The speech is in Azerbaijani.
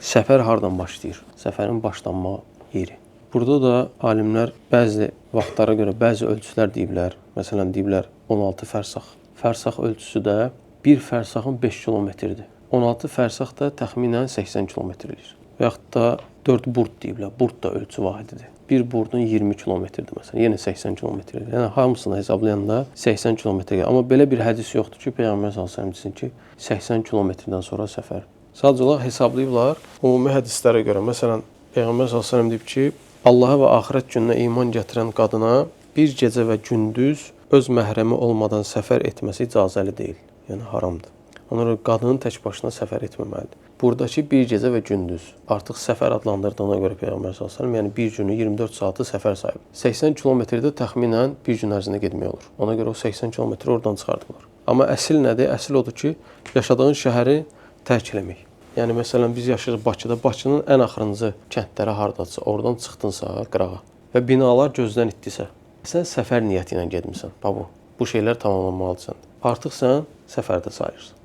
Səfər hardan başlayır? Səfərin başlanma yeri. Burada da alimlər bəzi vaxtlara görə bəzi ölçülər deyiblər. Məsələn, deyiblər 16 fərsəx. Fərsəx ölçüsü də 1 fərsəxin 5 kilometrdir. 16 fərsəx da təxminən 80 kilometrdir. Və yaxud da 4 burd deyiblər. Burd da ölçü vahididir. Bir burdun 20 kilometrdir məsələn. Yenə 80 kilometrdir. Yəni hamısını hesablayanda 80 kilometr gəlir. Amma belə bir hədis yoxdur ki, Peyğəmbər sallallahu əleyhi və səlləm desin ki, 80 kilometrdən sonra səfər. Sadəcə olaraq hesablayıblar ümumi hədislərə görə. Məsələn, Peyğəmbər sallallahu əleyhi və səlləm deyib ki, Allaha və axirət gününə iman gətirən qadına bir gecə və gündüz öz məhrəmi olmadan səfər etməsi icazəli deyil. Yəni haramdır. Ona görə qadının tək başına səfər etməməlidir. Buradakı bir gecə və gündüz artıq səfər adlandırdığına görə Peyğəmbər sallallahu əleyhi və səlləm, yəni bir günü 24 saatı səfər sayıb. 80 kilometrdə təxminən bir gün ərzində getmək olur. Ona görə o 80 kilometri oradan çıxardıblar. Amma əsl nədir? Əsl odur ki, yaşadığın şəhəri tərk eləmək. Yəni məsələn biz yaşayırıq Bakıda. Bakının ən axırıncı kəndləri hardadsa, oradan çıxdınsa qırağa və binalar gözdən itdisə, sən səfər niyyəti ilə getmisən. Bu şeylər tamamlanmalıdır səndə. Artıq sən səfərdə sayırsan.